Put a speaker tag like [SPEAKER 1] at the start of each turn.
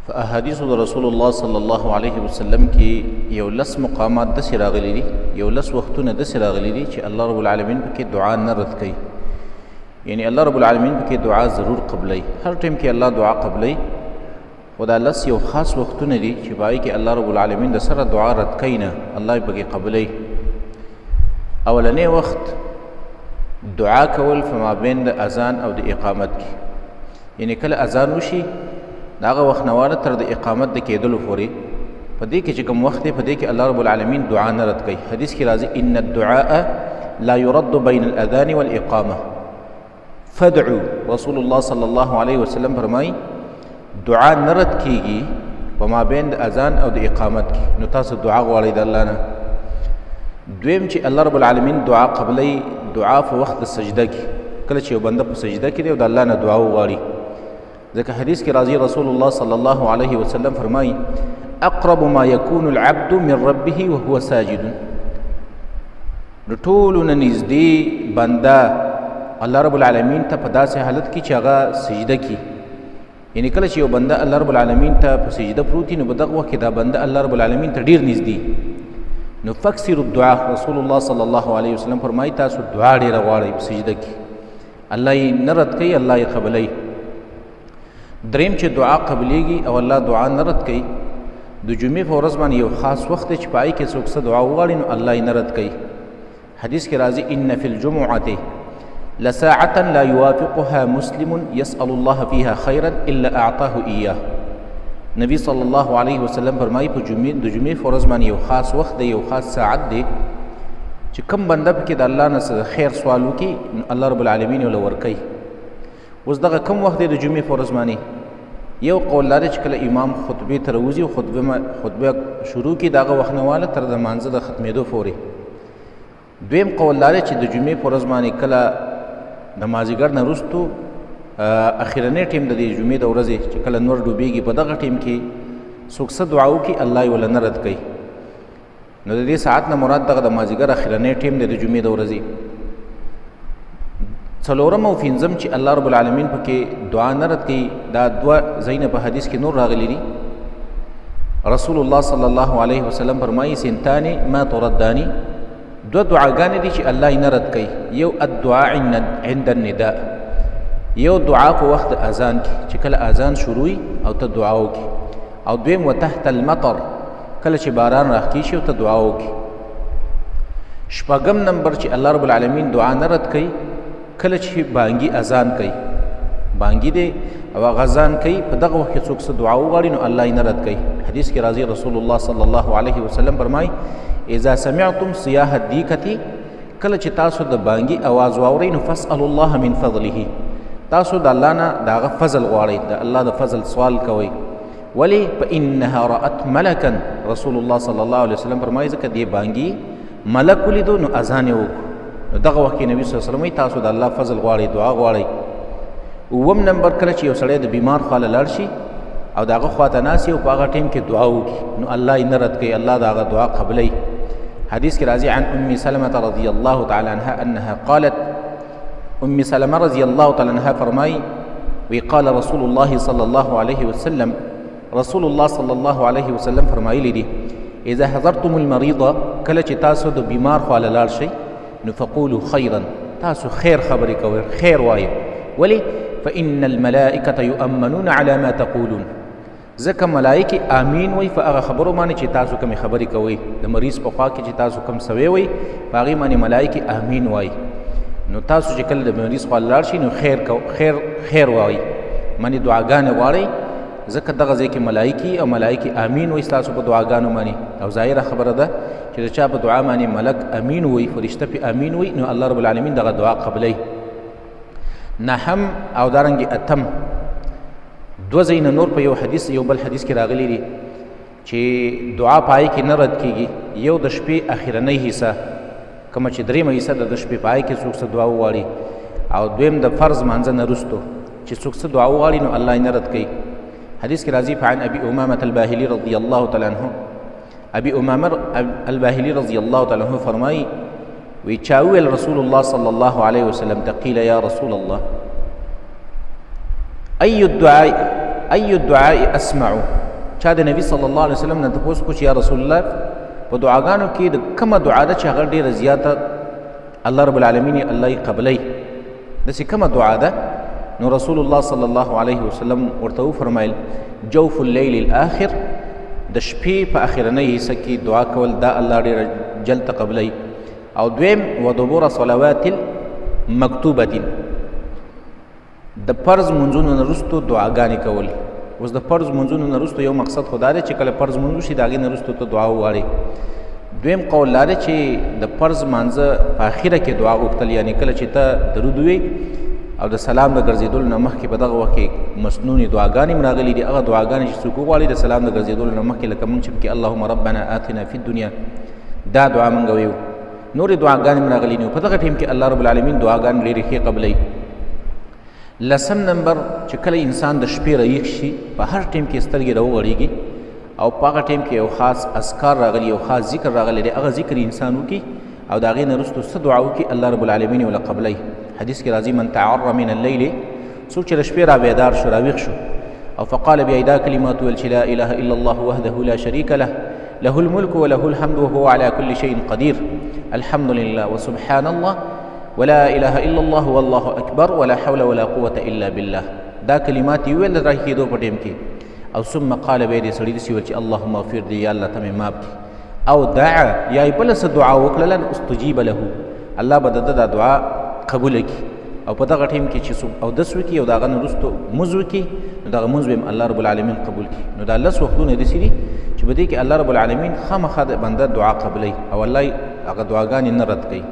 [SPEAKER 1] فاحادیث رسول الله صلی الله علیه وسلم کې یو لس مقامات د سراغلی دي، یو لس وختونه د سراغلی دي چې الله رب العالمین پکې دعا نه رد کوي. یعنی الله رب العالمین پکې دعا ضرور قبلای، هر ټیم کې الله دعا قبلای. خدا لس یو خاص وختونه دي چې پای کې الله رب العالمین د سره دعا رد کوي نه، الله پکې قبلای. اولنې وخت دعا کول فما بین د اذان او د اقامت کې، یعنی کله اذان وشي داغه وخت نواله تر د اقامت د کېدلو پورې په دې کې چې کوم وخت دی په دې کې الله رب العالمین دعا نه رد کوي. حدیث کې راځي ان الدعاء لا يرد بين الاذان والاقامه فادعوا. رسول الله صلی الله علیه وسلم فرمایي دعا نه رد کیږي په ما بین د اذان او د اقامت کې، نو تاسو دعا غواړئ د الله نه. دویم چې الله رب العالمین دعا قبلای دعا په وخت د سجده کې، کله چې یو بنده په سجده کې دی او د الله نه دعا وغواړي. ځکه حدیث کې راځي رسول الله صلی الله علیه وسلم فرمایي اقرب ما يكون العبد من ربه وهو ساجد. نو ټولو نه نږدې بنده الله رب العالمین ته په داسې حالت کې چې هغه سجده کې، یعنی کله چې یو بنده الله رب العالمین ته په سجده پروت وي نو په دغه وخت کې دا بنده الله رب العالمین ته ډېر نږدې. نو فکثروا الدعاء، رسول الله صلی الله علیه وسلم فرمایي تاسو دعا ډېره غواړئ په سجده کې، الله یې نه رد کوي، الله یې قبلوي. دریم چې دعا قبلیږي او الله دعا نه رد کوي، د جمعې په ورځ باندې یو خاص وخت دی چې په هغې کې څوک څه دعا وغواړي نو الله یې نه رد کوي. حدیث کې راځي ان فی الجمعة لساعة لا يوافقها مسلم يسأل الله فيها خيرا الا اعطاه اياه. نبی صلی الله علیه وسلم فرمایي په د جمعې په ورځ باندې یو خاص وخت دی، یو خاص ساعت دی چې کوم بنده پکې د الله نه خیر سوال وکړي نو الله رب العالمین ورله ورکوي. اوس دغه کم وخت دی د جمعې په ورځ باندې؟ یو قول لري چې کله امام خطبې ته راوځي او خطبه شروع کړي دغه وخت نه واله تر د مانځه د ختمېدو پورې. دویم قول لري چې د جمعې په ورځ باندې کله د مازدیګر نه وروستو اخرنی ټیم د دې جمعې د ورځې چې کله نور ډوبېږي په دغه ټیم کې څوک څه دعا وکړي الله یې ولله نه رد کوي. نو د دې ساعت نه مراد دغه د مازدیګر اخرنی ټیم دی د جمعې د ورځې. څلورم او پنځم چې الله رب العالمین پکې دعا نه رد کوي، دا دوه ځایونه په حدیث کې نور راغلي دي. رسول الله صلی الله علیه وسلم فرمایي سنتانی ما تردانی، دوه دعاګانې دي چې الله یې نه رد کوي. یو الدعاء عند النداء، یو دعا په وخت اذان کې چې کله اذان شروع او ته دعا وکړي، او دویم وتحت المطر کله چې باران راخکې شي او ته دعا وکړي. شپږم نمبر چې الله رب العالمین دعا نه رد کوي کله چې بانګي اذان کوي، بانګي دی او هغه اذان کوي په دغه وخت کې څوک څه دعا وغواړي نو الله یې نه رد کوي. حدیث کې راځي رسول الله صلی الله علیه وسلم فرمایي اذا سمعتم صياح الدیکة، کله چې تاسو د بانګي اواز واورئ نو فاسألوا الله من فضله، تاسو د الله نه د هغه فضل غواړئ، د الله د فضل سوال کوئ. ولې؟ فانها رأت ملکا، رسول الله صلی الله علیه وسلم فرمایي ځکه دې بانګي ملک ولیدو نو اذان یې وکړو. نو دغه وخت کې نبی صلی الله علیه وسلم تاسو د الله فضل غواړئ، دعا غواړئ. اووم نمبر کله چې یو سړی د بیمار خواله لاړ شي او د هغه خواته ناست وي او په هغه ټیم کې دعا وکړي نو الله یې نه رد کوي، الله د هغه دعا قبلوي. حدیث کې راځي عن ام سلمة رضی الله تعالی عنها انها قالت، ام سلمة رضی الله تعالی عنها فرمایي وی قال رسول الله صلی الله علیه وسلم، رسول الله صلی الله علیه وسلم فرمایلی دي اذا حضرتم المریض، کله چې تاسو د بیمار خواله لاړ شئ نو فقولوا خیرا، تاسو خیر خبرې کوئ، خیر وایئ. ولې؟ فإن الملائکة یؤمنون علی ما تقولون، ځکه ملائکې آمین وایي په هغه خبرو باندې چې تاسو کومې خبرې کوئ. د مریض په خوا کې چې تاسو کوم څه وایئ په هغې باندې ملائکې آمین وایي. نو تاسو چې کله د مریض خواله لاړ شئ نو خیر وایئ، معنې دعاګانې غواړئ، ځکه دغه ځای کې ملائکې او ملائکې آمین وایي ستاسو په دعاګانو باندې. او ظاهره خبره ده چې د چا په دعا باندې ملک امین وایي، فرشته پې امین وایي نو الله رب العالمین دغه دعا قبلوي. نهم او دارنګې اتم دوه ځایونه نور په یو بل حدیث کې راغلي دي چې دعا په هغې کې نه رد کېږي. یو د شپې اخرنۍ حصه کومه چې دریمه حصه د شپې په هغې کې څوک څه دعا وغواړي، او دویم د فرض مانځه نه وروستو چې څوک څه دعا وغواړي نو الله یې نه رد کوي. حدیث کې راځي فعن ابي امامة الباهلي رضی الله تعالی عنه، ابي امامه الباهلي رضی الله تعالی عنه فرمایي وی چا وویل رسول الله صلی الله علیه وسلم ته قیل یا رسول الله ای الدعاء ای الدعاء اسمع، چا د نبی صلی الله علیه وسلم نه تپوس کو چې یا رسول الله په دعاګانو کې د کومه دعا ده چې هغه ډېره زیاته الله رب العالمین یې الله یې قبلوي، داسې کومه دعا ده؟ نو رسول الله صلی الله علیه وسلم ورته وفرمایل جوف اللیل الاخر، د شپې په اخرنۍ حصه کې دعا کول دا الله ډېره جلته قبلوي. او دویم ودبور صلوات مکتوبة، د فرض منځونو نه وروستو دعاګانې کول. اوس د فرض منځونو نه وروستو یو مقصد خو دا دی چې کله فرض منځ وشي د هغې نه وروستو ته دعا وغواړې. دویم قول دا دی چې د فرض مانځه په اخره کې دعا وکتل، یعنی کله چې ته درود ووایې او د سلام د ګرځېدلو نه مخکې په دغه وخت کې مسنونې دعاګانې هم راغلي دي، هغه دعاګانې چې څوک وغواړي د سلام د ګرځېدلو نه مخکې، لکه موږ چې پکې اللهم ربنا آتنا فی الدنیا دا دعا موږ ویو، نورې دعاګانې هم راغلي دي. په دغه ټیم کې الله رب العالمین دعاګانې ډېرې ښې قبلوي. لسم نمبر چې کله انسان د شپې رایق شي په هر ټیم کې سترګې راوغړېږي او په هغه ټیم کې یو خاص اذکار راغلي، یو خاص ذکر راغلی دی، هغه ذکر انسان وکړي او د هغې نه وروستو څه دعا وکړي الله رب العالمین یې ورله قبلوي. حدیث کې راځي من تعر من اللیل، څوک چې د شپې رابیدار شو راویښ شو او فقال بیا دا کلمات ویل چې لا اله الا الله وحده لا شریک له له الملك وله الحمد وهو على كل شيء قدير الحمد لله وسبحان الله ولا اله الا الله والله اکبر ولا حول ولا قوة الا بالله، دا کلمات یې ویل راکېدو په ټیم کې. او ثم قال بیا دې سړي داسې ویل چې اللهم اغفر لي، یا الله ته مې معاف کړي. او دعا یا یې بله څه دعا وکړله استجیب له، الله به د ده دا دعا قبوله کړي. او په دغه ټیم کې چې څوک اودس وکړي او د هغه نه وروستو لمونځ وکړي نو دغه لمونځ به هم الله رب العالمین قبول کړي. نو دا 10 وختونه داسې دي چې په دې کې الله رب العالمین خامخا د بنده دعا قبلوي او الله یې هغه دعاګانې نه رد کوي.